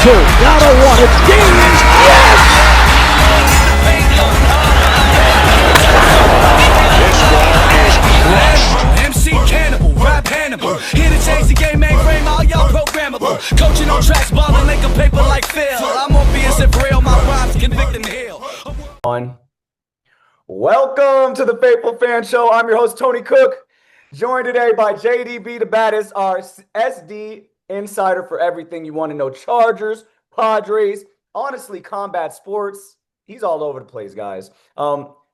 two. Down to one. It's game. Yes! This ball is crushed. MC Cannibal, rap Hannibal. Here to change the game, mainframe, all y'all programmable. Coaching on tracks, balling like a paper like Phil. I'm on being so real, my rhymes convicting hell. Welcome to the Faithful Fan Show. I'm your host, Tony Cook, joined today by JDB the Baddest, our SD insider for everything you want to know. Chargers, Padres, honestly, combat sports. He's all over the place, guys.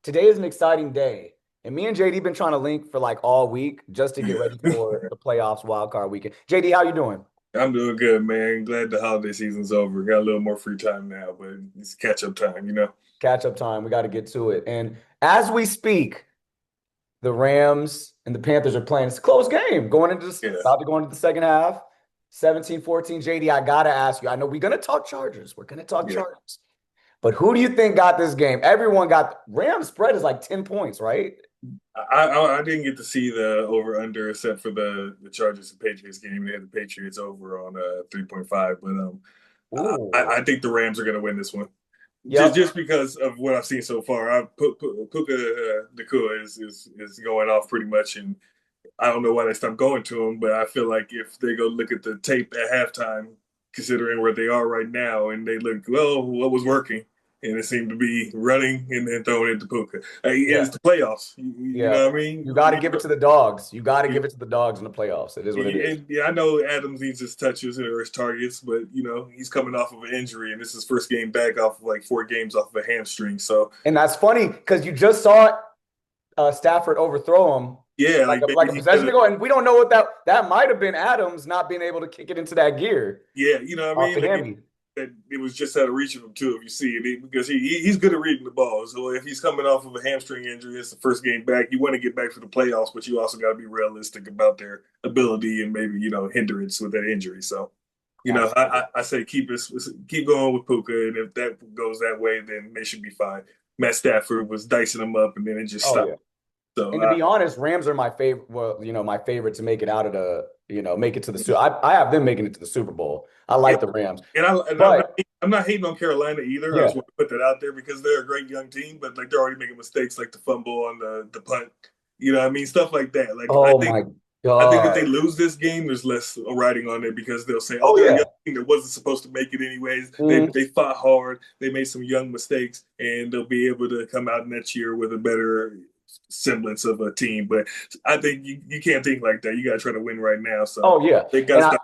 Today is an exciting day. And me and JD been trying to link for like all week just to get ready for the playoffs wildcard weekend. JD, how you doing? I'm doing good, man. Glad the holiday season's over. Got a little more free time now, but it's catch-up time, you know? Catch-up time. We got to get to it. And as we speak, the Rams and the Panthers are playing. It's a close game about to go into the second half. 17-14. JD, I got to ask you. I know we're going to talk Chargers. Chargers. But who do you think got this game? Everyone got – Rams spread is like 10 points, right? I didn't get to see the over-under except for the Chargers and Patriots game. They had the Patriots over on 3.5. But I think the Rams are going to win this one. Yep. Just because of what I've seen so far. Puka Nacua is going off pretty much, and I don't know why they stopped going to him, but I feel like if they go look at the tape at halftime, considering where they are right now, and they look, well, what was working? And it seemed to be running and then throwing it to Puka. It's the playoffs. You know what I mean? You got to give it to the dogs. You got to give it to the dogs in the playoffs. It is what it is. And I know Adams needs his touches or his targets, but, you know, he's coming off of an injury, and this is his first game back off of like 4 games off of a hamstring. So, and that's funny because you just saw Stafford overthrow him. Yeah, like a possession ago, and we don't know what that might have been Adams not being able to kick it into that gear. Yeah, you know what I mean? It was just out of reach of him, too, if you see it, because he's good at reading the ball. So if he's coming off of a hamstring injury, it's the first game back. You want to get back for the playoffs, but you also got to be realistic about their ability and maybe, you know, hindrance with that injury. So, you know, I say keep going with Puka, and if that goes that way, then they should be fine. Matt Stafford was dicing them up, and then it just stopped. Yeah. So, and to be honest, Rams are my favorite. Well, you know, my favorite to make it out of make it to the Super. I have them making it to the Super Bowl. I like the Rams, and I'm not hating on Carolina either. I just want to put that out there because they're a great young team, but like they're already making mistakes, like the fumble on the punt. You know what I mean? Stuff like that. Like my God. I think if they lose this game, there's less writing on it because they'll say, they're a young team that wasn't supposed to make it anyways. Mm-hmm. They fought hard. They made some young mistakes, and they'll be able to come out next year with a better semblance of a team. But I think you can't think like that. You got to try to win right now. So they got to stop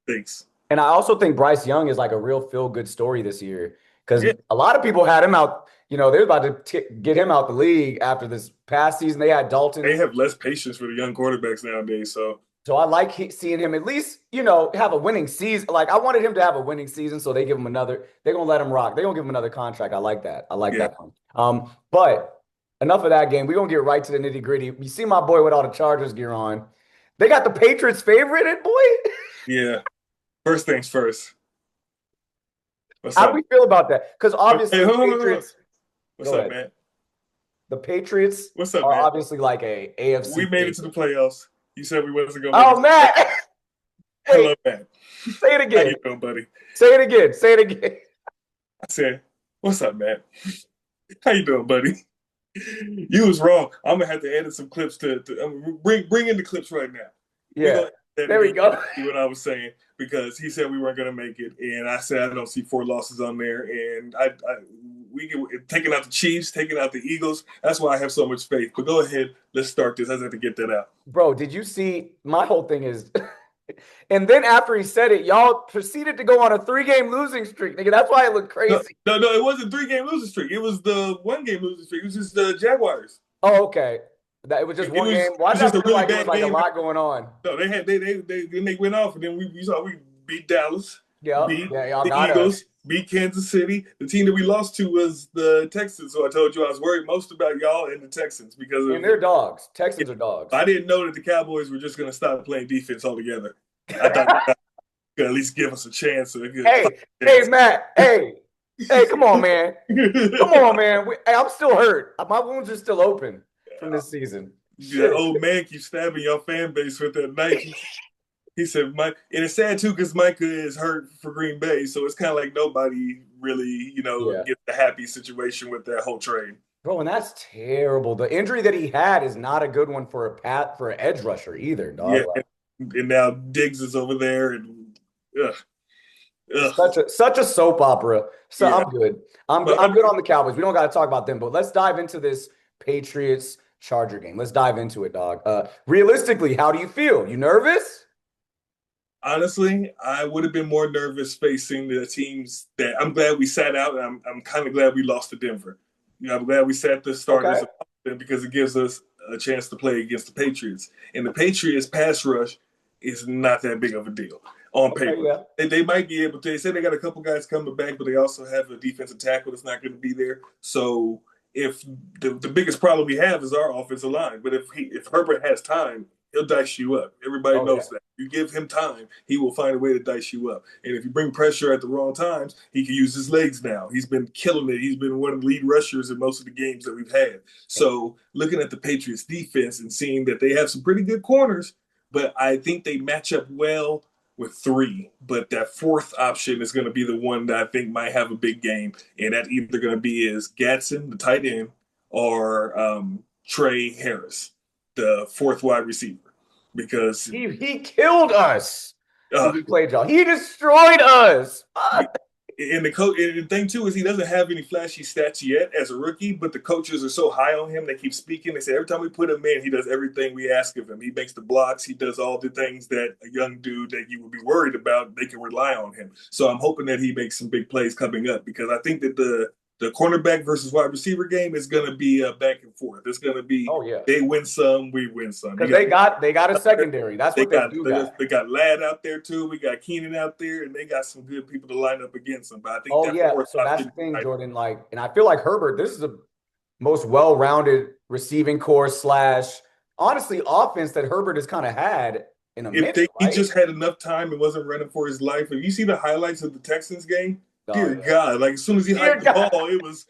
mistakes. And I also think Bryce Young is like a real feel-good story this year because a lot of people had him out. You know, they're about to get him out the league after this past season. They had Dalton. They have less patience for the young quarterbacks nowadays. So I like seeing him at least, you know, have a winning season. Like I wanted him to have a winning season, so they give him another. They're gonna let him rock. They're gonna give him another contract. I like that. that one. But enough of that game. We're gonna get right to the nitty-gritty. You see my boy with all the Chargers gear on. They got the Patriots favorite, boy. Yeah. First things first. How do we feel about that? Because obviously, the Patriots. What's up, man? The Patriots are obviously like a AFC. We made it to the playoffs. You said we wasn't going. Oh, Matt. Hello, Matt. Say it again. How you doing, buddy? Say it again. I said, "What's up, Matt? How you doing, buddy?" You was wrong. I'm gonna have to edit some clips to bring in the clips right now. Yeah. There we go. See what I was saying because he said we weren't going to make it, and I said I don't see 4 losses on there, and we get taking out the Chiefs, taking out the Eagles. That's why I have so much faith. But go ahead, let's start this. I just have to get that out. Bro, did you see? My whole thing is, and then after he said it, y'all proceeded to go on a 3-game losing streak, nigga. That's why it looked crazy. No, it wasn't 3-game losing streak. It was the 1-game losing streak. It was just the Jaguars. Oh, okay. It was just one game. Why did I feel like it was like a lot going on? No, they went off, and then we beat Dallas. Yeah, beat y'all the got Eagles. us. Beat Kansas City. The team that we lost to was the Texans. So I told you I was worried most about y'all and the Texans because and they're dogs. Texans are dogs. I didn't know that the Cowboys were just going to stop playing defense altogether. I thought they could at least give us a chance. Hey, Matt. Hey, come on, man. Come on, man. I'm still hurt. My wounds are still open from this season. That old man keeps stabbing your fan base with that knife. He said, "Mike," and it's sad too because Micah is hurt for Green Bay, so it's kind of like nobody really, gets a happy situation with that whole trade. Bro, and that's terrible. The injury that he had is not a good one for an edge rusher either, dog. Yeah, and now Diggs is over there, and ugh, ugh. Such a soap opera. So Yeah. I'm good. I'm good on the Cowboys. We don't got to talk about them, but let's dive into this Patriots Charger game. Let's dive into it, dog. Realistically, how do you feel? You nervous? Honestly, I would have been more nervous facing the teams that I'm glad we sat out, and I'm kind of glad we lost to Denver. I'm glad we sat the starters because it gives us a chance to play against the Patriots. And the Patriots pass rush is not that big of a deal on paper. Yeah. They might be able to. They said they got a couple guys coming back, but they also have a defensive tackle that's not going to be there. So if the biggest problem we have is our offensive line, but if Herbert has time, he'll dice you up. Everybody knows that. You give him time, he will find a way to dice you up. And if you bring pressure at the wrong times, he can use his legs now. He's been killing it. He's been one of the lead rushers in most of the games that we've had. So looking at the Patriots defense and seeing that they have some pretty good corners, but I think they match up well with three. But that fourth option is going to be the one that I think might have a big game. And that either going to be is Gatson, the tight end, or Trey Harris, the fourth wide receiver. Because he killed us when we played y'all. He destroyed us. And the thing too is he doesn't have any flashy stats yet as a rookie, but the coaches are so high on him. They keep speaking. They say every time we put him in, he does everything we ask of him. He makes the blocks. He does all the things that a young dude that you would be worried about, they can rely on him. So I'm hoping that he makes some big plays coming up because I think that the cornerback versus wide receiver game is going to be back and forth. It's going to be they win some, we win some. Because they got a secondary. That's what they do. They got Ladd out there too. We got Keenan out there, and they got some good people to line up against them. But I think so that's the thing, Jordan. And I feel like Herbert. This is the most well-rounded receiving core / honestly offense that Herbert has kind of had in a minute. He just had enough time and wasn't running for his life. And you see the highlights of the Texans game. Dear God, like as soon as he hiked the ball, it was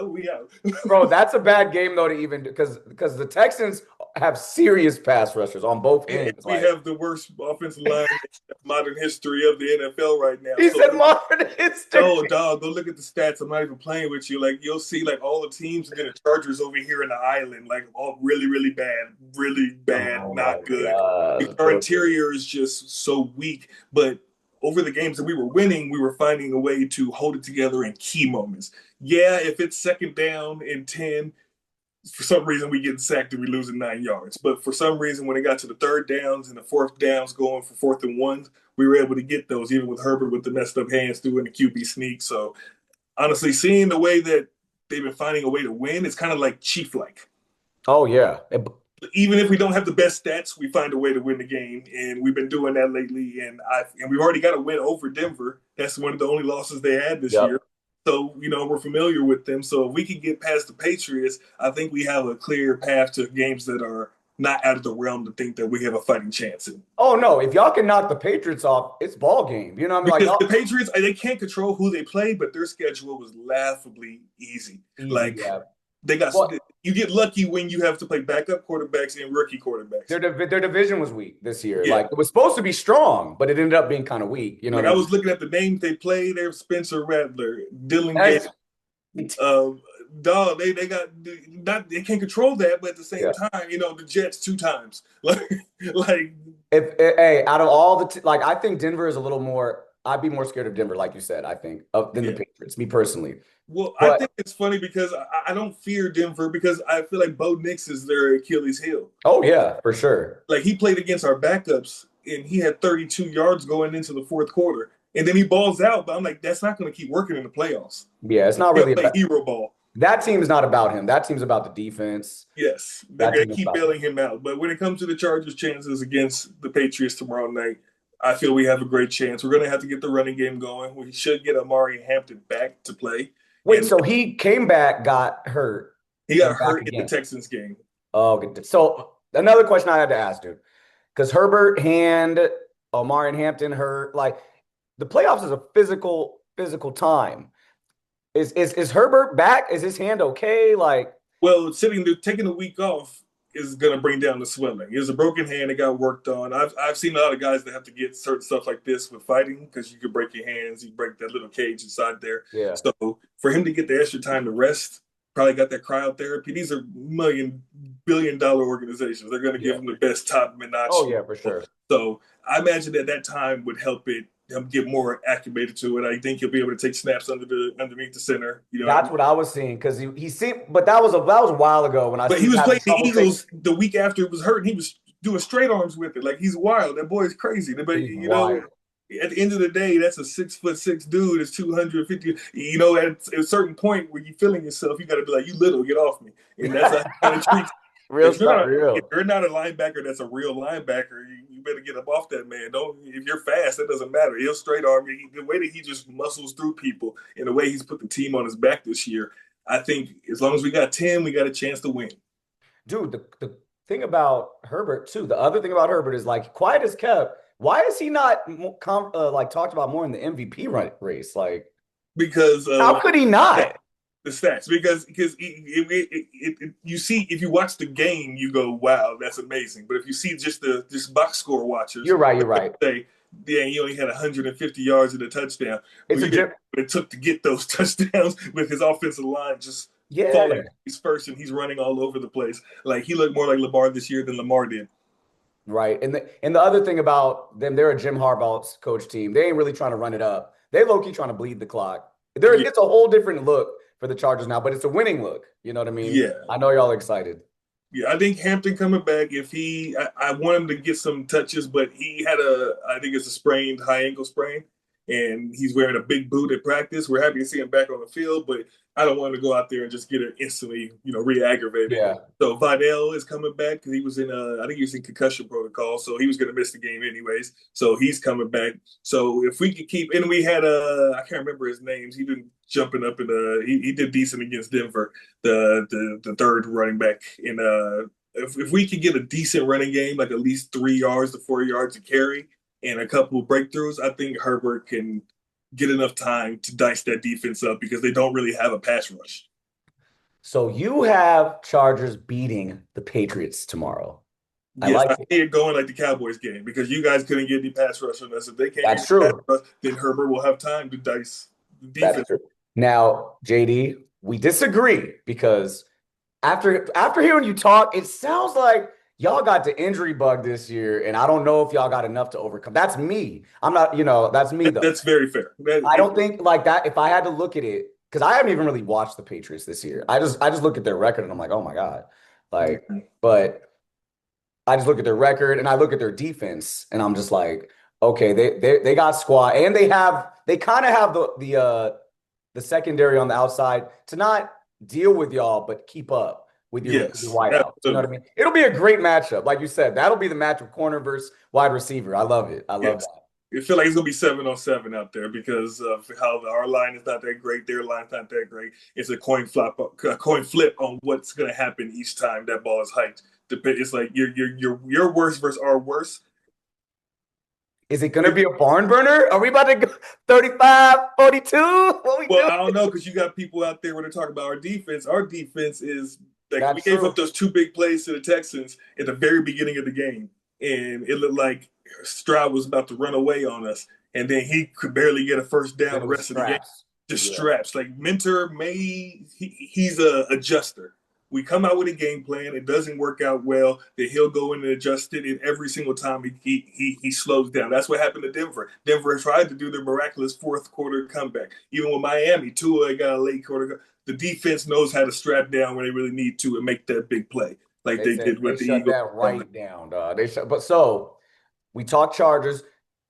we out. Bro, that's a bad game though to even because the Texans have serious pass rushers on both ends. We have the worst offensive line in modern history of the NFL right now. He said modern history. Oh, dog, go look at the stats. I'm not even playing with you. Like you'll see like all the teams and then the Chargers over here in the island, like all really, really bad, not good. Our interior is just so weak, but over the games that we were winning, we were finding a way to hold it together in key moments. Yeah, if it's second down and 10, for some reason we get sacked and we lose 9 yards. But for some reason, when it got to the third downs and the fourth downs going for 4th and 1s, we were able to get those, even with Herbert with the messed up hands doing the QB sneak. So honestly, seeing the way that they've been finding a way to win, it's kind of like Chief-like. Oh, yeah. Even if we don't have the best stats, we find a way to win the game, and we've been doing that lately. And we've already got a win over Denver. That's one of the only losses they had this year. So we're familiar with them. So if we can get past the Patriots, I think we have a clear path to games that are not out of the realm to think that we have a fighting chance in. Oh no! If y'all can knock the Patriots off, it's ball game. You know what I mean? Because the Patriots, they can't control who they play, but their schedule was laughably easy. They got you get lucky when you have to play backup quarterbacks and rookie quarterbacks. Their division was weak this year. Yeah. Like it was supposed to be strong, but it ended up being kind of weak. You know, I was looking at the names they played. There's Spencer Rattler, Dylan Gates. Dog, they can't control that, but at the same time, the Jets 2 times. Out of all the I think Denver is a little more. I'd be more scared of Denver, like you said, I think, than the Patriots, me personally. Well, I think it's funny because I don't fear Denver because I feel like Bo Nix is their Achilles heel. Oh, yeah, for sure. Like he played against our backups, and he had 32 yards going into the fourth quarter. And then he balls out, but I'm like, that's not going to keep working in the playoffs. Yeah, it's not really about hero ball. That team is not about him. That team's about the defense. Yes, they're going to keep bailing him out. But when it comes to the Chargers' chances against the Patriots tomorrow night, I feel we have a great chance. We're going to have to get the running game going. We should get Amari Hampton back to play. Wait, so he came back, got hurt. He got hurt in the Texans game. Oh, so another question I had to ask, dude, because Herbert hand, Amari and Hampton hurt. Like the playoffs is a physical time. Is Herbert back? Is his hand okay? Like, well, taking a week off is going to bring down the swelling. It was a broken hand that got worked on. I've seen a lot of guys that have to get certain stuff like this with fighting because you could break your hands, you break that little cage inside there. Yeah. So for him to get the extra time to rest, probably got that cryotherapy. These are multi-billion-dollar organizations. They're going to give him the best top-notch. Oh yeah, for sure. So I imagine that time would help him get more acclimated to it. I think he'll be able to take snaps underneath the center. You know, that's what I was seeing because he seemed, but that was a while ago when I. But he was playing the Eagles the week after it was hurt, and he was doing straight arms with it. Like he's wild. That boy is crazy. But you know, at the end of the day, that's a 6'6" dude. It's 250. You know, at a certain point where you're feeling yourself, you got to be like, "You little, get off me." And that's how kind of treats. If you're not a linebacker that's a real linebacker, you better get up off that man. If you're fast, that doesn't matter. He'll straight arm you. The way that he just muscles through people and the way he's put the team on his back this year, I think as long as we got 10, we got a chance to win. Dude, the thing about Herbert too, the other thing about Herbert is like quiet as kept. Why is he not like talked about more in the MVP race? Like because how could he not? The stats because you see if you watch the game you go wow that's amazing, but if you see just this box score watchers you're right say yeah he only had 150 yards and a touchdown. It took to get those touchdowns with his offensive line just falling. He's first and he's running all over the place. Like he looked more like Lamar this year than Lamar did. Right, and the other thing about them, they're a Jim Harbaugh's coach team. They ain't really trying to run it up. They low-key trying to bleed the clock. It's a whole different look for the Chargers now, but it's a winning look. You know what I mean? Yeah. I know y'all excited. Yeah, I think Hampton coming back, I want him to get some touches, but he had I think it's a high ankle sprain, and he's wearing a big boot at practice. We're happy to see him back on the field, but I don't want him to go out there and just get it instantly, re-aggravated. Yeah. So Vidal is coming back because he was I think he was in concussion protocol, so he was going to miss the game anyways. So he's coming back. So if we could keep, and we had I can't remember his names. He been jumping up and he did decent against Denver, the third running back. And if we could get a decent running game, like at least 3 yards to 4 yards to carry and a couple of breakthroughs, I think Herbert can get enough time to dice that defense up because they don't really have a pass rush. So you have Chargers beating the Patriots tomorrow. Yes, I see it going like the Cowboys game because you guys couldn't get any pass rush on us. If they can't That's true. Rush, then Herbert will have time to dice the defense. That's true. Now, JD, we disagree because after hearing you talk, it sounds like y'all got the injury bug this year, and I don't know if y'all got enough to overcome. That's me. I'm not, that's me though. That's very fair. I don't think like that. If I had to look at it, because I haven't even really watched the Patriots this year. I just look at their record and I'm like, oh my God. Like, but I just look at their record and I look at their defense and I'm just like, okay, they got squad and they kind of have the secondary on the outside to not deal with y'all, but keep up with your wideouts. You know what I mean? It'll be a great matchup. Like you said, that'll be the matchup corner versus wide receiver. I love it. I love that. I feel like it's going to be 7-on-7 out there because of how our line is not that great. Their line's not that great. It's a coin flip on what's going to happen each time that ball is hiked. It's like your worst versus our worst. Is it going to be a barn burner? Are we about to go 35-42? What we doing? I don't know because you got people out there when they talk about our defense. Our defense is like we gave up those 2 big plays to the Texans at the very beginning of the game, and it looked like Stroud was about to run away on us, and then he could barely get a first down the rest of the game. Just straps. Like Mentor he's a adjuster. We come out with a game plan. It doesn't work out well. Then he'll go in and adjust it. And every single time he slows down. That's what happened to Denver. Denver tried to do the miraculous fourth quarter comeback. Even with Miami, Tua got a late quarter. The defense knows how to strap down when they really need to and make that big play, like they did with the Eagles. They shut that right down, dog. But so we talk Chargers.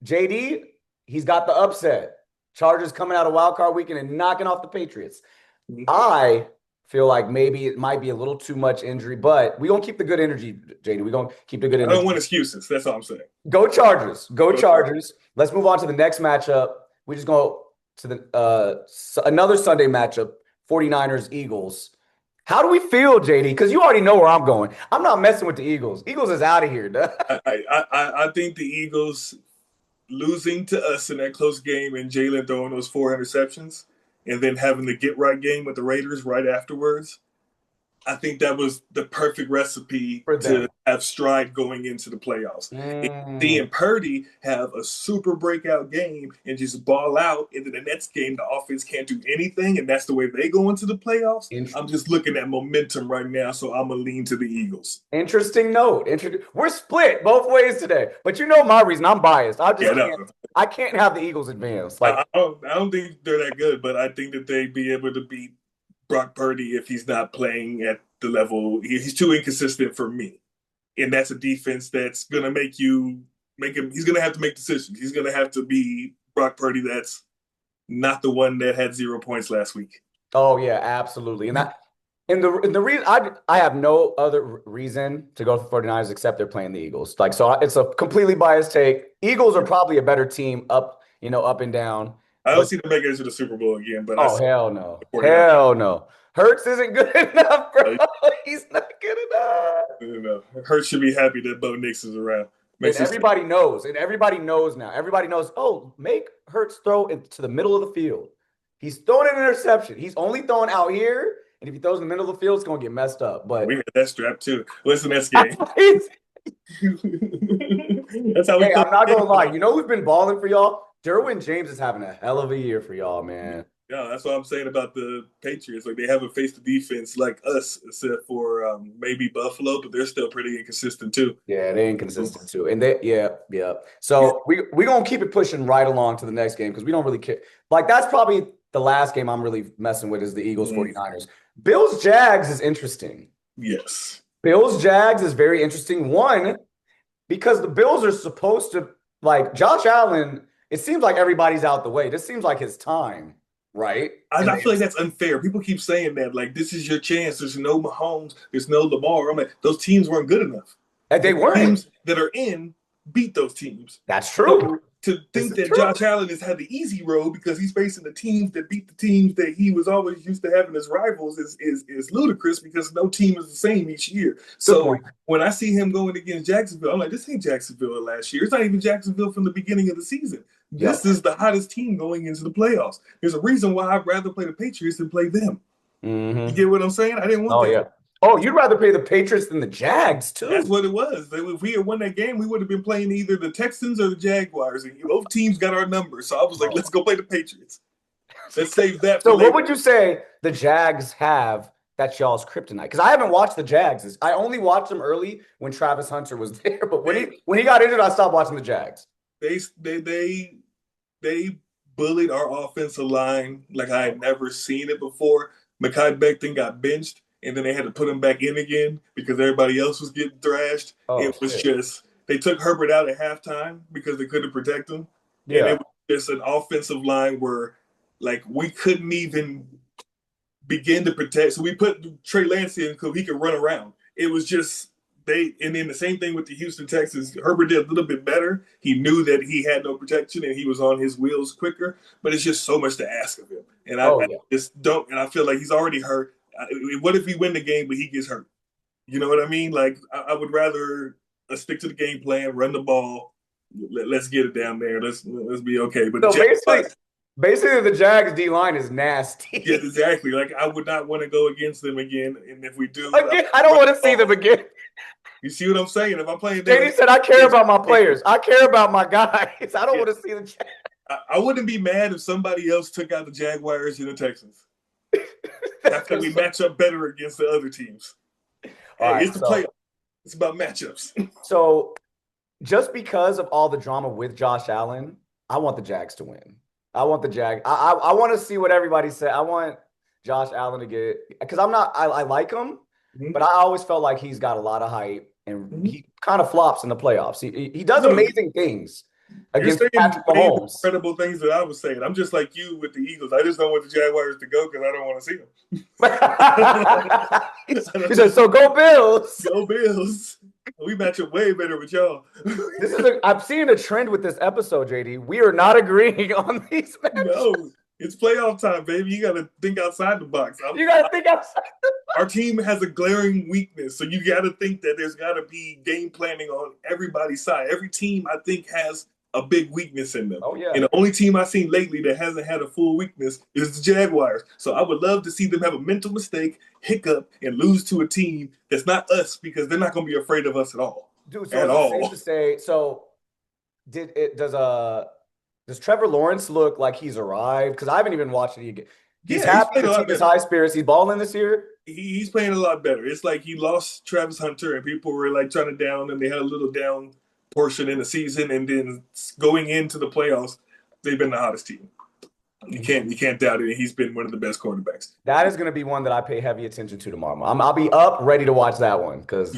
JD, he's got the upset. Chargers coming out of wildcard weekend and knocking off the Patriots. Mm-hmm. I feel like maybe it might be a little too much injury, but we're going to keep the good energy, JD. We're going to keep the good energy. I don't want excuses. That's all I'm saying. Go Chargers. Go Chargers. Let's move on to the next matchup. We just go to the another Sunday matchup, 49ers, Eagles. How do we feel, JD? Because you already know where I'm going. I'm not messing with the Eagles. Eagles is out of here. I think the Eagles losing to us in that close game and Jalen throwing those 4 interceptions and then having the get-right game with the Raiders right afterwards, I think that was the perfect recipe For them. to have stride going into the playoffs. Seeing Purdy have a super breakout game and just ball out, and then the next game the offense can't do anything, and that's the way they go into the playoffs. I'm just looking at momentum right now, so I'm gonna lean to the Eagles. Interesting note. We're split both ways today, but you know my reason. I'm biased. I can't have the Eagles advance. Like I don't think they're that good, but I think that they'd be able to beat Brock Purdy if he's not playing at the level. He's too inconsistent for me. And that's a defense that's going to make him, he's going to have to make decisions. He's going to have to be Brock Purdy that's not the one that had 0 points last week. Oh, yeah, absolutely. And the reason I have no other reason to go for 49ers except they're playing the Eagles. Like, so it's a completely biased take. Eagles are probably a better team up and down. I don't see them making it to the Super Bowl again, but hell no. Hell no. Hurts isn't good enough, bro. He's not good enough. Hurts should be happy that Bo Nix is around. And everybody knows. And everybody knows now. Everybody knows, make Hurts throw into the middle of the field. He's throwing an interception. He's only throwing out here. And if he throws in the middle of the field, it's going to get messed up. But we had that strap too. What's the next game? That's how we I'm not going to lie. You know who's been balling for y'all? Derwin James is having a hell of a year for y'all, man. Yeah, that's what I'm saying about the Patriots. Like, they haven't faced the defense like us, except for maybe Buffalo, but they're still pretty inconsistent too. Yeah, they're inconsistent too. And So we're going to keep it pushing right along to the next game because we don't really care. Like, that's probably the last game I'm really messing with is the Eagles 49ers. Bills Jags is interesting. Yes. Bills Jags is very interesting. One, because the Bills are supposed to, like, Josh Allen, it seems like everybody's out the way. This seems like his time, right? I feel like that's unfair. People keep saying that, like, this is your chance. There's no Mahomes. There's no Lamar. I'm like, those teams weren't good enough. And they weren't. Teams that are in beat those teams. That's true. So, to think that Josh Allen has had the easy road because he's facing the teams that beat the teams that he was always used to having as rivals is ludicrous because no team is the same each year. So when I see him going against Jacksonville, I'm like, this ain't Jacksonville last year. It's not even Jacksonville from the beginning of the season. This is the hottest team going into the playoffs. There's a reason why I'd rather play the Patriots than play them. Mm-hmm. You get what I'm saying? I didn't want that. Yeah. Oh, you'd rather play the Patriots than the Jags, too. That's what it was. If we had won that game, we would have been playing either the Texans or the Jaguars. And both teams got our number. So I was like, let's go play the Patriots. Let's save that for later. What would you say the Jags have that's y'all's kryptonite? Because I haven't watched the Jags. I only watched them early when Travis Hunter was there. But when he got injured, I stopped watching the Jags. They bullied our offensive line like I had never seen it before. Mekhi Becton got benched. And then they had to put him back in again because everybody else was getting thrashed. It was just they took Herbert out at halftime because they couldn't protect him. Yeah. And it was just an offensive line where, like, we couldn't even begin to protect. So we put Trey Lance in so he could run around. It was just and then the same thing with the Houston Texans. Herbert did a little bit better. He knew that he had no protection and he was on his wheels quicker. But it's just so much to ask of him. And I just don't. And I feel like he's already hurt. What if we win the game but he gets hurt? You know what I mean? Like, I would rather stick to the game plan, run the ball. Let's get it down there. Let's be okay. But so basically, the Jags D line is nasty. Yeah, exactly. Like, I would not want to go against them again. And if we do, I don't want to see them again. You see what I'm saying? If I'm playing, JD said, "I care about my players. I care about my guys. I don't want to see the Jags." I wouldn't be mad if somebody else took out the Jaguars and the Texans. After we match up better against the other teams. It's the playoffs. It's about matchups. So, just because of all the drama with Josh Allen, I want the Jags to win. I want the Jags. I want to see what everybody said. I want Josh Allen to get – because I like him, but I always felt like he's got a lot of hype, and he kind of flops in the playoffs. He does amazing things. Against Patrick Mahomes. Incredible things that I was saying. I'm just like you with the Eagles. I just don't want the Jaguars to go because I don't want to see them. He said, "So go Bills." Go Bills. We match up way better with y'all. I'm seeing a trend with this episode, JD. We are not agreeing on these matches. No, it's playoff time, baby. You got to think outside the box. You got to think outside the box. Our team has a glaring weakness, so you got to think that there's got to be game planning on everybody's side. Every team, I think, has a big weakness in them. Oh, yeah. And the only team I've seen lately that hasn't had a full weakness is the Jaguars. So I would love to see them have a mental mistake, hiccup, and lose to a team that's not us because they're not going to be afraid of us at all. Dude, so is it safe to say, so does Trevor Lawrence look like he's arrived? Because I haven't even watched it again. He's happy, the team is high spirits. He's balling this year. He's playing a lot better. It's like he lost Travis Hunter and people were like trying to down, and they had a little down portion in the season, and then going into the playoffs, they've been the hottest team. You can't doubt it. He's been one of the best quarterbacks. That is going to be one that I pay heavy attention to tomorrow. I'll be up ready to watch that one because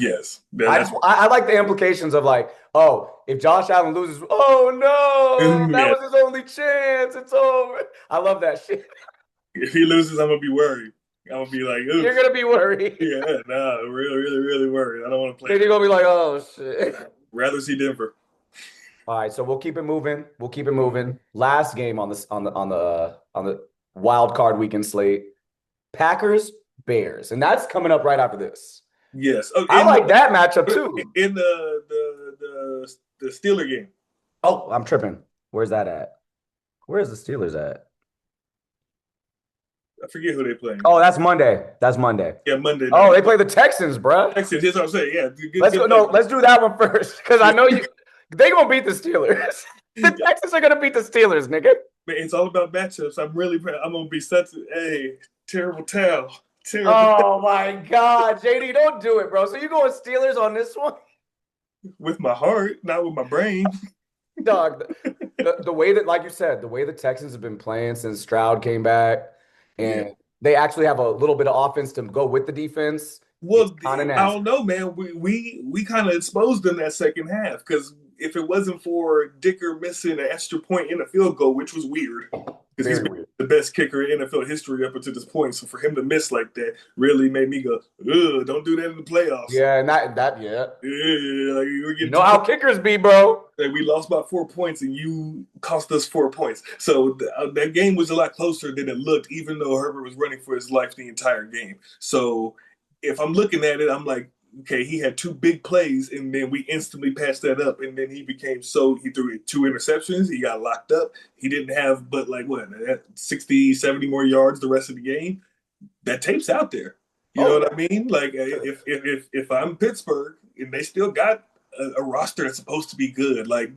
I like the implications of like, oh, if Josh Allen loses, oh no, that was his only chance. It's over. I love that shit. If he loses, I'm gonna be worried. I'm gonna be like, oops. You're gonna be worried. Yeah, really worried. I don't want to play. Then you're gonna be like, oh shit. Rather see Denver. All right, so we'll keep it moving. Last game on the wild card weekend slate, Packers Bears, and that's coming up right after this. Yes, I like that matchup too. In the Steeler game. Oh, I'm tripping. Where's that at? Where's the Steelers at? I forget who they playing. Oh, that's Monday. Yeah, Monday. Oh, they play the Texans, bro. Texans. That's what I'm saying. Yeah. Let's go. No, let's do that one first because I know they gonna beat the Steelers. The Texans are gonna beat the Steelers, nigga. Man, it's all about matchups. I'm gonna be such a terrible tale. Oh my God, JD, don't do it, bro. So you going Steelers on this one? With my heart, not with my brain. Dog, the way that, like you said, the way the Texans have been playing since Stroud came back. And they actually have a little bit of offense to go with the defense. Well, I don't know, man. We kind of exposed them that second half because if it wasn't for Dicker missing an extra point in a field goal, which was weird because he's been the best kicker in NFL history up until this point. So for him to miss like that really made me go, ugh, don't do that in the playoffs. Yeah, and that. Yeah, like we're getting how kickers be, bro. Like we lost by 4 points and you cost us 4 points. So that game was a lot closer than it looked, even though Herbert was running for his life the entire game. So if I'm looking at it, I'm like, okay, he had 2 big plays and then we instantly passed that up. And then he threw 2 interceptions. He got locked up. He didn't have but 60, 70 more yards the rest of the game. That tape's out there. You know what I mean? Like if I'm Pittsburgh and they still got a roster that's supposed to be good. Like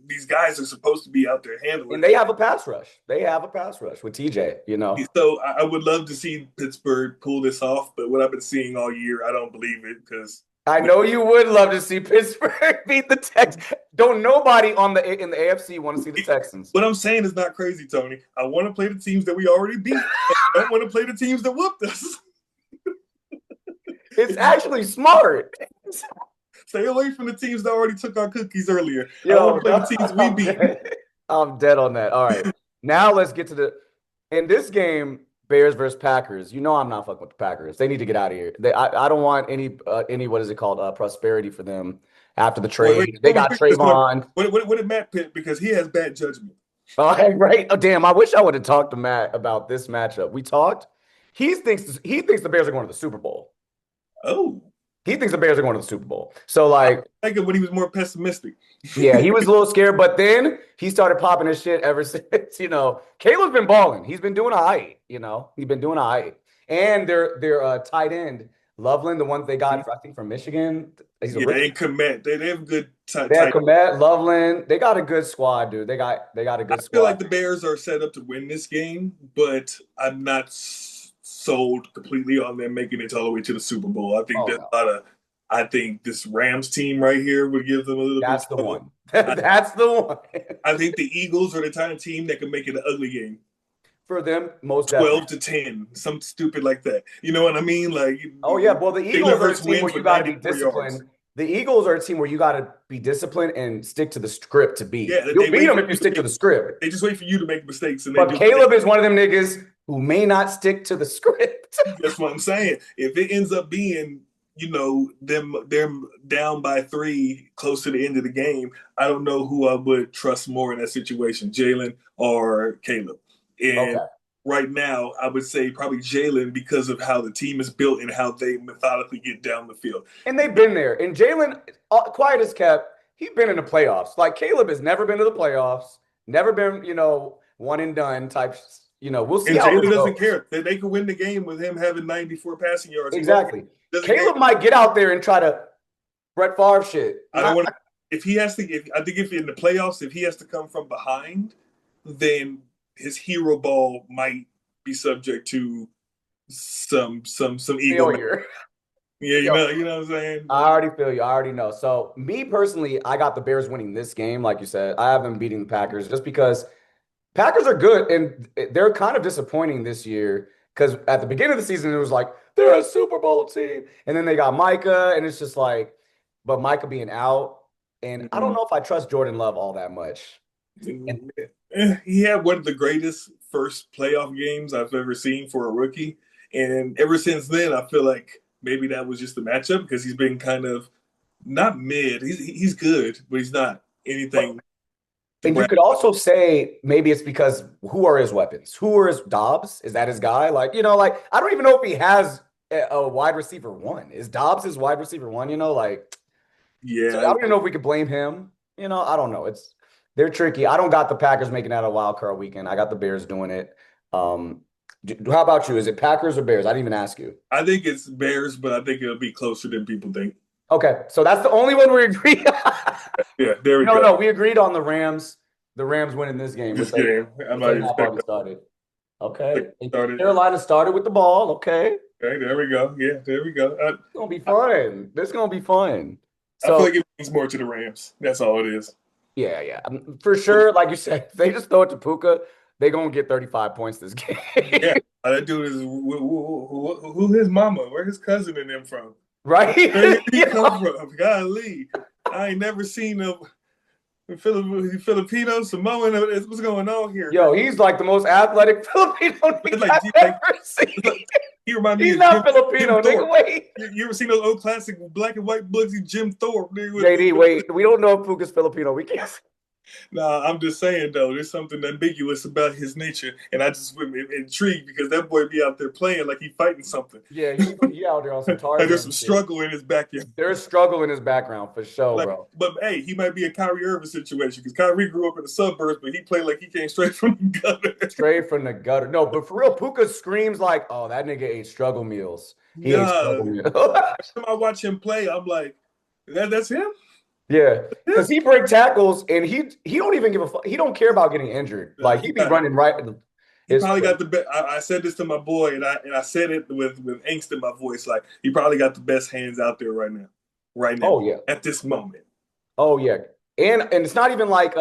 these guys are supposed to be out there handling. And they have a pass rush. With TJ, you know. So I would love to see Pittsburgh pull this off, but what I've been seeing all year, I don't believe it because I know you would love to see Pittsburgh beat the Texans. Don't nobody in the AFC want to see the Texans. What I'm saying is not crazy, Tony. I want to play the teams that we already beat. I don't want to play the teams that whooped us. It's actually smart. Stay away from the teams that already took our cookies earlier. I want to play the teams we beat. I'm dead on that. All right. Now let's get to in this game, Bears versus Packers. You know I'm not fucking with the Packers. They need to get out of here. I don't want any what is it called, prosperity for them after the trade. They got Trayvon. What did Matt pick? Because he has bad judgment. Oh, right. Oh, damn. I wish I would have talked to Matt about this matchup. We talked. He thinks the Bears are going to the Super Bowl. Oh. He thinks the Bears are going to the Super Bowl. So, like, I think when he was more pessimistic. Yeah, he was a little scared, but then he started popping his shit ever since. You know, Caleb's been balling. He's been doing all right. You know, he's been doing all right. And their tight end, Loveland, the one they got, I think, from Michigan. They Komet. They have good tight. They have Komet, Loveland. They got a good squad, dude. They got a good squad. I feel like the Bears are set up to win this game, but I'm not sold completely on them making it all the way to the Super Bowl. I think I think this Rams team right here would give them a little That's bit. The one. That's the one. I think the Eagles are the kind of team that can make it an ugly game. For them, most 12 to 10, something stupid like that. You know what I mean? Like, oh yeah, well the Eagles are a team where you got to be disciplined. Yards. The Eagles are a team where you got to be disciplined and stick to the script to beat. Yeah, you'll beat them if you stick to the script. They just wait for you to make mistakes. But Caleb is one of them niggas who may not stick to the script. That's what I'm saying. If it ends up being, they're down by 3 close to the end of the game, I don't know who I would trust more in that situation, Jalen or Caleb. And right now, I would say probably Jalen because of how the team is built and how they methodically get down the field. And they've been there. And Jalen, quiet as kept, he's been in the playoffs. Like Caleb has never been to the playoffs, never been, one and done type. We'll see And how Jalen this doesn't goes. care. They could win the game with him having 94 passing yards. Exactly. Doesn't care. Caleb might get out there and try to Brett Favre shit. I don't want to. If he has to, I think if in the playoffs, if he has to come from behind, then his hero ball might be subject to some ego failure. Yeah, you know what I'm saying? I already feel you. I already know. So me personally, I got the Bears winning this game. Like you said, I have them beating the Packers just because Packers are good and they're kind of disappointing this year because at the beginning of the season, it was like, they're a Super Bowl team. And then they got Micah and it's just like, but Micah being out. And I don't know if I trust Jordan Love all that much. He had one of the greatest first playoff games I've ever seen for a rookie. And ever since then, I feel like maybe that was just the matchup because he's been kind of not mid. He's good, but he's not anything. And you could also say maybe it's because who are his weapons? Who are his Dobbs? Is that his guy? Like, I don't even know if he has a wide receiver one. Is Dobbs his wide receiver one? Yeah. So I don't even know if we could blame him. I don't know. They're tricky. I don't got the Packers making that a wild card weekend. I got the Bears doing it. How about you? Is it Packers or Bears? I didn't even ask you. I think it's Bears, but I think it'll be closer than people think. Okay, so that's the only one we agreed on. Yeah, there we go. No, we agreed on the Rams. The Rams winning this game. I might expect that. Started. Okay. Started. Carolina started with the ball. Okay. Okay, there we go. Yeah, there we go. It's gonna be fun. This is gonna be fun. So, I feel like it means more to the Rams. That's all it is. Yeah. For sure, like you said, if they just throw it to Puka, they're going to get 35 points this game. Yeah, that dude is who his mama, where his cousin and them from. Right? Where did he come from? Golly. I ain't never seen a Filipino, Samoan. What's going on here? Yo, he's like the most athletic Filipino nigga I've ever seen. He reminds me He's of not Jim, Filipino, Jim nigga. Wait. You ever seen those old classic black and white books? Jim Thorpe. JD, wait. We don't know if Puka's Filipino. We can't. Nah, I'm just saying though, there's something ambiguous about his nature, and I just am intrigued because that boy be out there playing like he fighting something. Yeah, he out there on some Tarzan. Like there's some struggle in his backyard. There's struggle in his background for sure, bro. But hey, he might be a Kyrie Irving situation because Kyrie grew up in the suburbs, but he played like he came straight from the gutter. Straight from the gutter. No, but for real, Puka screams like, "Oh, that nigga ate struggle meals." He ate struggle meals. Every time I watch him play, I'm like, that's him. Yeah, because he break tackles and he don't even give a fuck. He don't care about getting injured. Like he be running right. He probably got the best. I said this to my boy, and I said it with angst in my voice. Like he probably got the best hands out there right now. Oh yeah, at this moment. Oh yeah, and it's not even like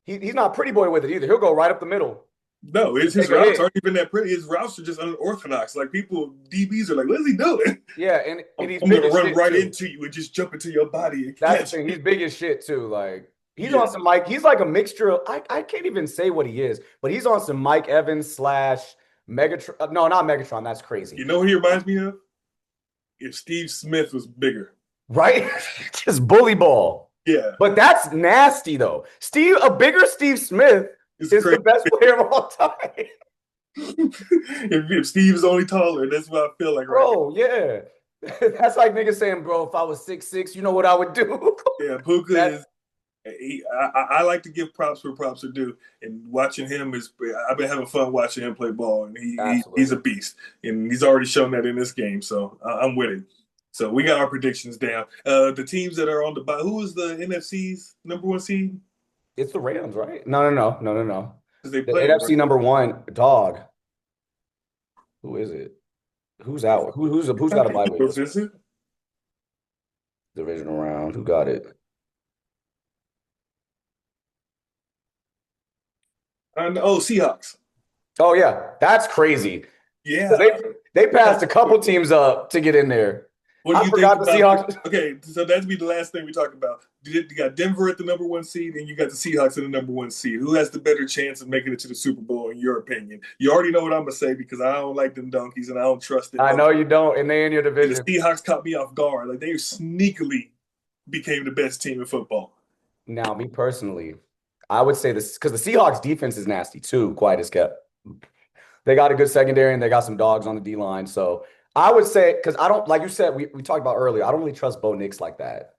he's not pretty boy with it either. He'll go right up the middle. No, his routes aren't even that pretty. His routes are just unorthodox. Like DBs are like, what is he doing? Yeah, and he's I'm gonna run right into you and just jump into your body. And that's the thing. He's big as shit too. Like he's on some Mike. He's like a mixture of I can't even say what he is, but he's on some Mike Evans / Megatron. No, not Megatron. That's crazy. You know what he reminds me of? If Steve Smith was bigger. Right? Just bully ball. Yeah. But that's nasty though. A bigger Steve Smith is the best player of all time. if Steve is only taller, that's what I feel like. Bro, yeah. That's like niggas saying, bro, if I was 6'6", you know what I would do? Yeah, Puka is. I like to give props where props are due, and watching him I've been having fun watching him play ball, and he's a beast, and he's already shown that in this game. So I'm with it. So we got our predictions down. The teams that are on the bye. Who is the NFC's number one seed? It's the Rams, right? No. They the NFC number one, dog. Who is it? Who's out? Who's got a bye week? Is it? Divisional round. Who got it? Seahawks. Oh yeah, that's crazy. Yeah, they passed a couple teams up to get in there. What do you think about the Seahawks? Okay, so that'd be the last thing we talk about. You got Denver at the number one seed, and you got the Seahawks at the number one seed. Who has the better chance of making it to the Super Bowl, in your opinion? You already know what I'm gonna say because I don't like them donkeys and I don't trust them. I know you don't, and they in your division. The Seahawks caught me off guard. Like they sneakily became the best team in football. Now, me personally, I would say this because the Seahawks defense is nasty too, quiet as kept. They got a good secondary and they got some dogs on the D line. So I would say, because I don't, like you said, we talked about earlier, I don't really trust Bo Nix like that.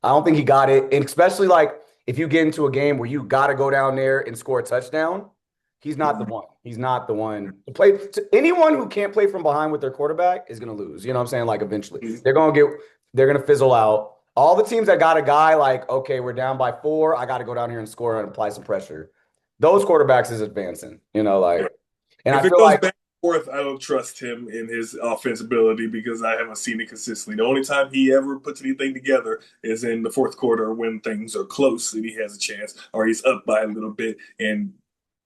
I don't think he got it. And especially like if you get into a game where you got to go down there and score a touchdown, he's not the one. He's not the one to play. Anyone who can't play from behind with their quarterback is going to lose. You know what I'm saying? Like eventually they're going to fizzle out. All the teams that got a guy like, okay, we're down by 4. I got to go down here and score and apply some pressure. Those quarterbacks is advancing, like, and if I it feel goes like back and forth, I don't trust him in his offense ability because I haven't seen it consistently. The only time he ever puts anything together is in the fourth quarter when things are close and he has a chance or he's up by a little bit. And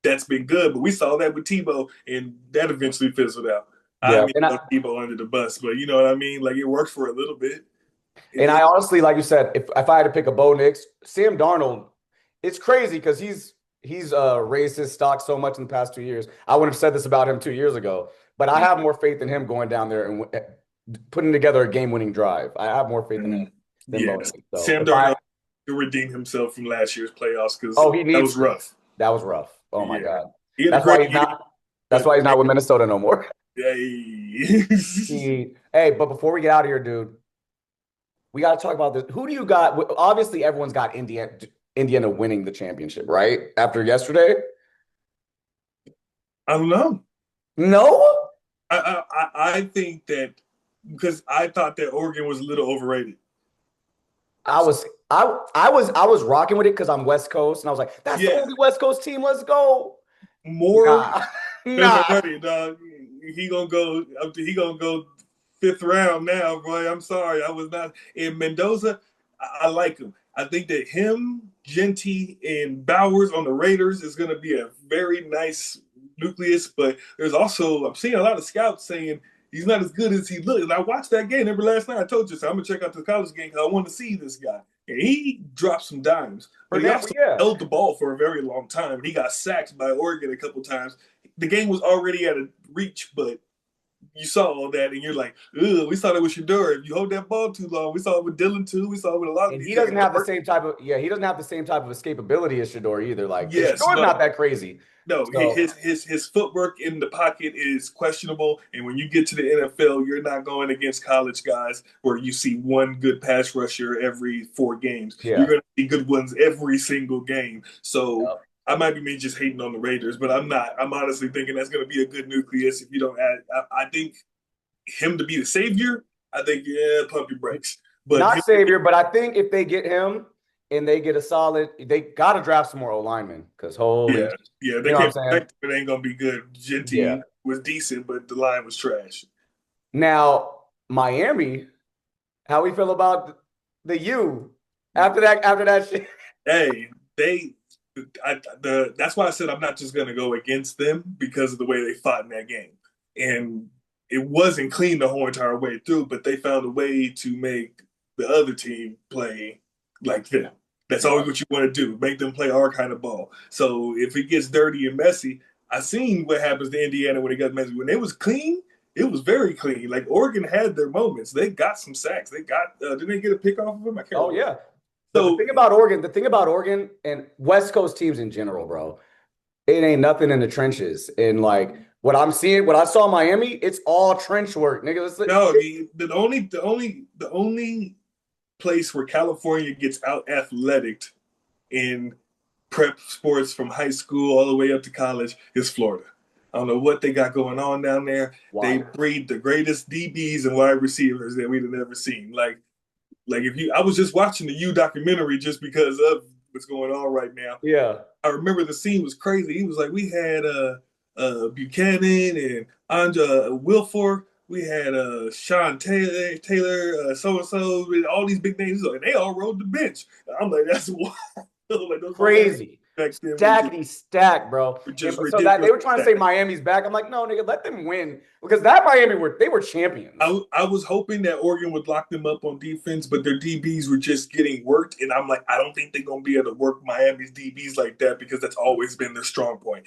that's been good. But we saw that with Tebow, and that eventually fizzled out. yeah, I mean, throw Tebow under the bus, but you know what I mean? Like, it worked for a little bit. and I honestly, like you said, if I had to pick a Bo Nix, Sam Darnold, it's crazy because he's raised his stock so much in the past 2 years. I wouldn't have said this about him 2 years ago, but I have more faith in him going down there and putting together a game-winning drive. I have more faith in him than Bo Nix. So Sam Darnold to redeem himself from last year's playoffs because that was rough. That was rough. Oh my God. That's why he's not with Minnesota no more. Hey, but before we get out of here, dude, we got to talk about this. Who do you got? Obviously, everyone's got Indiana winning the championship, right? After yesterday? I don't know. No? I think that because I thought that Oregon was a little overrated. I was rocking with it because I'm West Coast, and I was like, that's the only West Coast team. Let's go. Nah. Nah. He gonna go 5th round now, boy. I'm sorry. I was not in Mendoza. I like him. I think that him, Genty, and Bowers on the Raiders is gonna be a very nice nucleus, but there's also I'm seeing a lot of scouts saying he's not as good as he looks. And I watched that game. Remember last night I told you, so I'm gonna check out the college game because I want to see this guy. And he dropped some dimes, but he also held the ball for a very long time. He got sacked by Oregon a couple times. The game was already at a reach, but you saw all that, and you're like, "Ugh, we saw that with Shador. If you hold that ball too long, we saw it with Dylan too. We saw it with a lot of." And he doesn't have the same type of escapability as Shador either. Like, Shador's not that crazy. No, so, his footwork in the pocket is questionable, and when you get to the NFL, you're not going against college guys where you see one good pass rusher every 4 games. Yeah. You're going to see good ones every single game. So I might be me just hating on the Raiders, but I'm not. I'm honestly thinking that's going to be a good nucleus if you don't add. I think him to be the savior. I think pump your brakes. But not savior, but I think if they get him. And they get a solid. They got to draft some more O linemen because they can't protect it. Ain't gonna be good. Genty was decent, but the line was trash. Now Miami, how we feel about the U after that shit? Hey, that's why I said I'm not just gonna go against them because of the way they fought in that game, and it wasn't clean the whole entire way through. But they found a way to make the other team play like them. That's always what you want to do, make them play our kind of ball. So if it gets dirty and messy, I seen what happens to Indiana when it got messy. When it was clean, it was very clean. Like Oregon had their moments. They got some sacks. They got didn't they get a pick off of them? I can't remember. Yeah. So the thing about Oregon and West Coast teams in general, bro, it ain't nothing in the trenches. And like what I'm seeing, what I saw in Miami, it's all trench work, nigga. The only place where California gets out athletic in prep sports from high school all the way up to college is Florida. I don't know what they got going on down there. Wow. They breed the greatest DBs and wide receivers that we've never seen. Like I was just watching the U documentary just because of what's going on right now. Yeah. I remember the scene was crazy. He was like, we had Buchanan and Anja Wilfork. We had Sean Taylor, so-and-so, with all these big names, and they all rode the bench. I'm like, that's wild. Like, those crazy. Stacked, bro. So that they were trying to say Miami's back. I'm like, no, nigga, let them win. Because that Miami they were champions. I was hoping that Oregon would lock them up on defense, but their DBs were just getting worked. And I'm like, I don't think they're gonna be able to work Miami's DBs like that because that's always been their strong point.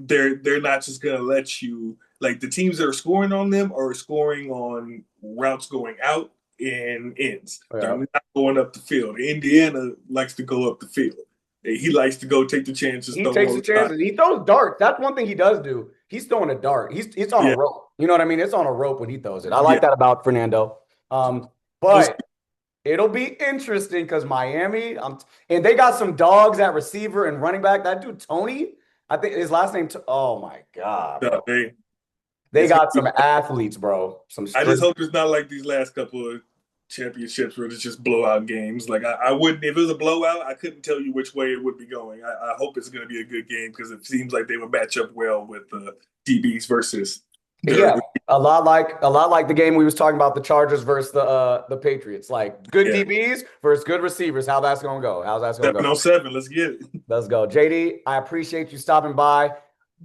They're not just gonna let you. Like the teams that are scoring on them are scoring on routes going out and ends. Yeah. They're not going up the field. Indiana likes to go up the field. He likes to go take the chances. He takes the chances. He throws darts. That's one thing he does do. He's throwing a dart. It's on a rope. You know what I mean? It's on a rope when he throws it. I like that about Fernando. But It'll be interesting because Miami, and they got some dogs at receiver and running back. That dude, Tony, I think his last name. Oh my God, bro. They got some athletes, bro. I just hope it's not like these last couple of championships where it's just blowout games. Like I wouldn't, if it was a blowout, I couldn't tell you which way it would be going. I hope it's going to be a good game because it seems like they would match up well with the DBs versus. A lot like the game we was talking about, the Chargers versus the Patriots. Like good DBs versus good receivers. How that's gonna go? How's that gonna go? 7-on-7. Let's get it. Let's go, JD. I appreciate you stopping by.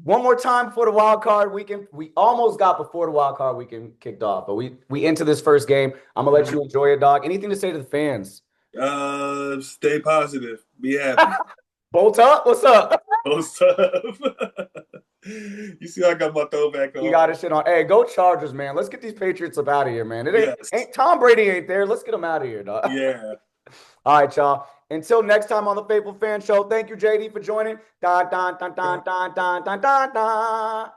One more time before the wild card weekend. We almost got before the wild card weekend kicked off, but we into this first game. I'm gonna let you enjoy it, dog. Anything to say to the fans? Stay positive. Be happy. Bolt up. What's up? Bolt up. You see, I got my throwback on. You got his shit on. Hey, go Chargers, man. Let's get these Patriots up out of here, man. It ain't Tom Brady ain't there. Let's get them out of here, dog. Yeah. All right, y'all. Until next time on the Faithful Fan Show, thank you, JD, for joining. Dun, dun, dun, dun, dun, dun, dun, dun, dun.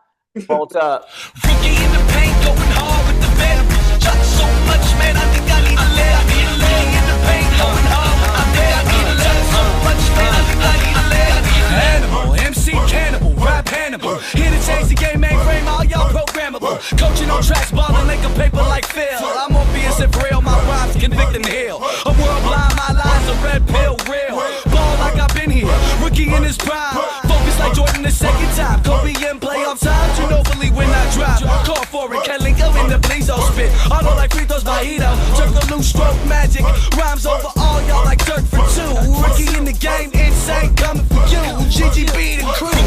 Bolt up. Rookie in the paint, going hard with the vet. Shot so much, man, I think I need a leg. Rookie in the paint, going hard with the vet. Shot so much, man, I think I need a leg. Animal, MC Cannibal, rap Hannibal. Here to change the game, mainframe, all y'all programmable. Coaching on tracks, balling like a paper like Phil. I'm Morpheus and real, my rhymes convict and heal. A world blind, my lies a red pill, real. Ball like I've been here, rookie in his prime. Focus like Jordan the second time. Kobe in playoff times, you know believe when I drive. Call for it, Kelly go in the please don't spit. Auto like free throws by Ito. Circle loose stroke magic. Rhymes over all y'all like Dirk for two. Rookie in the game, insane coming for you. GGB the crew.